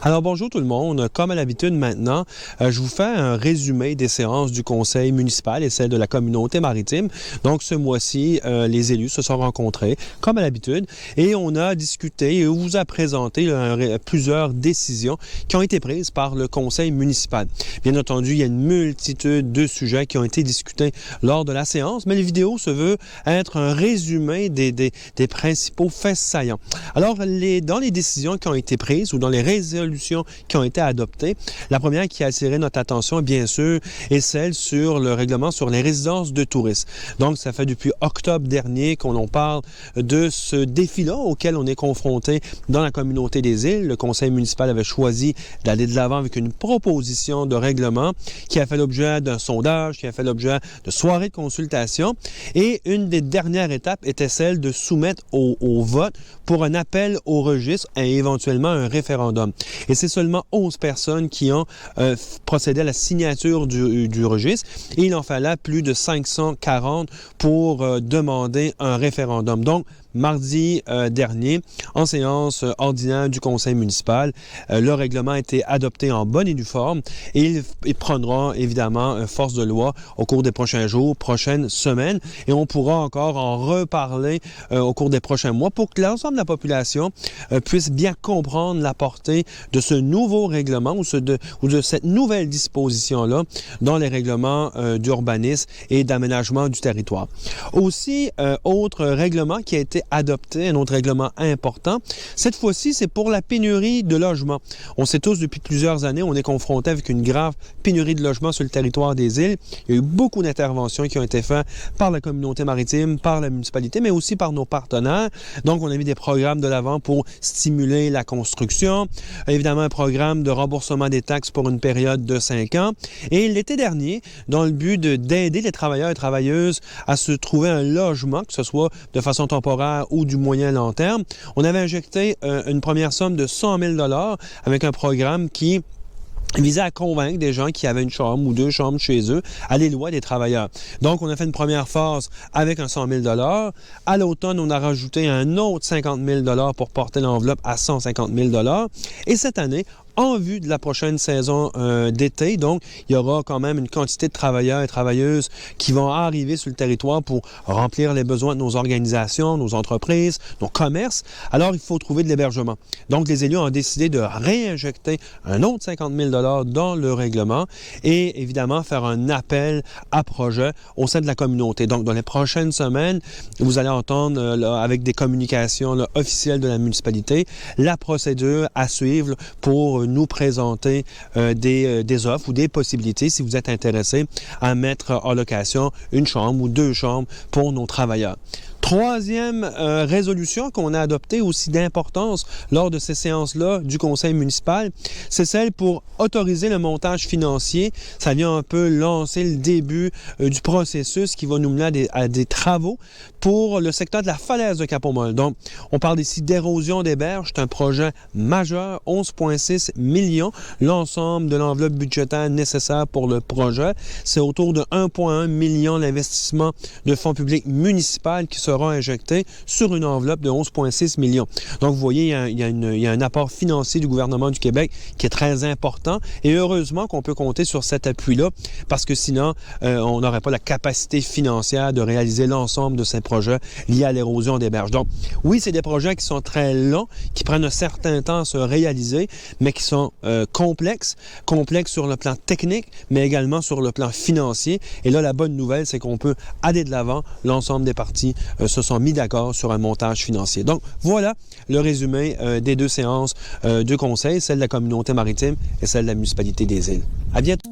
Alors bonjour tout le monde. Comme à l'habitude maintenant, je vous fais un résumé des séances du conseil municipal et celle de la communauté maritime. Donc ce mois-ci, les élus se sont rencontrés comme à l'habitude et on a discuté et on vous a présenté plusieurs décisions qui ont été prises par le conseil municipal. Bien entendu, il y a une multitude de sujets qui ont été discutés lors de la séance, mais la vidéo se veut être un résumé des principaux faits saillants. Alors, dans les décisions qui ont été prises ou dans les résolutions qui ont été adoptées, la première qui a attiré notre attention, bien sûr, est celle sur le règlement sur les résidences de touristes. Donc, ça fait depuis octobre dernier qu'on parle de ce défi-là auquel on est confronté dans la communauté des îles. Le conseil municipal avait choisi d'aller de l'avant avec une proposition de règlement qui a fait l'objet d'un sondage, qui a fait l'objet de soirées de consultation. Et une des dernières étapes était celle de soumettre au vote pour un appel au registre et éventuellement un référendum. Et c'est seulement 11 personnes qui ont procédé à la signature du registre et il en fallait plus de 540 pour demander un référendum. Donc, mardi dernier, en séance ordinaire du conseil municipal, le règlement a été adopté en bonne et due forme et il prendra évidemment force de loi au cours des prochains jours, prochaines semaines et on pourra encore en reparler au cours des prochains mois pour que l'ensemble de la population puisse bien comprendre la portée de ce nouveau règlement ou de cette nouvelle disposition-là dans les règlements d'urbanisme et d'aménagement du territoire. Aussi, autre règlement qui a été adopté, un autre règlement important. Cette fois-ci, c'est pour la pénurie de logements. On sait tous, depuis plusieurs années, on est confronté avec une grave pénurie de logements sur le territoire des îles. Il y a eu beaucoup d'interventions qui ont été faites par la communauté maritime, par la municipalité, mais aussi par nos partenaires. Donc, on a mis des programmes de l'avant pour stimuler la construction. Évidemment, un programme de remboursement des taxes pour une période de 5 ans. Et l'été dernier, dans le but d'aider les travailleurs et travailleuses à se trouver un logement, que ce soit de façon temporaire ou du moyen long terme, on avait injecté une première somme de 100 000 $ avec un programme qui visait à convaincre des gens qui avaient une chambre ou deux chambres chez eux à les loyer des travailleurs. Donc, on a fait une première phase avec un 100 000 $. À l'automne, on a rajouté un autre 50 000 $ pour porter l'enveloppe à 150 000 $. Et cette année, en vue de la prochaine saison d'été. Donc, il y aura quand même une quantité de travailleurs et travailleuses qui vont arriver sur le territoire pour remplir les besoins de nos organisations, nos entreprises, nos commerces. Alors, il faut trouver de l'hébergement. Donc, les élus ont décidé de réinjecter un autre 50 000 $ dans le règlement et, évidemment, faire un appel à projet au sein de la communauté. Donc, dans les prochaines semaines, vous allez entendre, avec des communications officielles de la municipalité, la procédure à suivre pour nous présenter des offres ou des possibilités si vous êtes intéressé à mettre en location une chambre ou deux chambres pour nos travailleurs. Troisième résolution qu'on a adoptée aussi d'importance lors de ces séances-là du conseil municipal, c'est celle pour autoriser le montage financier. Ça vient un peu lancer le début du processus qui va nous mener à des travaux pour le secteur de la falaise de Cap-au-Mole. Donc, on parle ici d'érosion des berges. C'est un projet majeur, 11,6 millions. L'ensemble de l'enveloppe budgétaire nécessaire pour le projet, c'est autour de 1,1 million d'investissements de fonds publics municipaux qui sera injecté sur une enveloppe de 11,6 millions. Donc, vous voyez, il y a un apport financier du gouvernement du Québec qui est très important et heureusement qu'on peut compter sur cet appui-là parce que sinon, on n'aurait pas la capacité financière de réaliser l'ensemble de ces projets liés à l'érosion des berges. Donc, oui, c'est des projets qui sont très longs, qui prennent un certain temps à se réaliser, mais qui sont complexes sur le plan technique, mais également sur le plan financier. Et là, la bonne nouvelle, c'est qu'on peut aller de l'avant. L'ensemble des parties se sont mis d'accord sur un montage financier. Donc, voilà le résumé des deux séances de conseil, celle de la communauté maritime et celle de la municipalité des îles. À bientôt!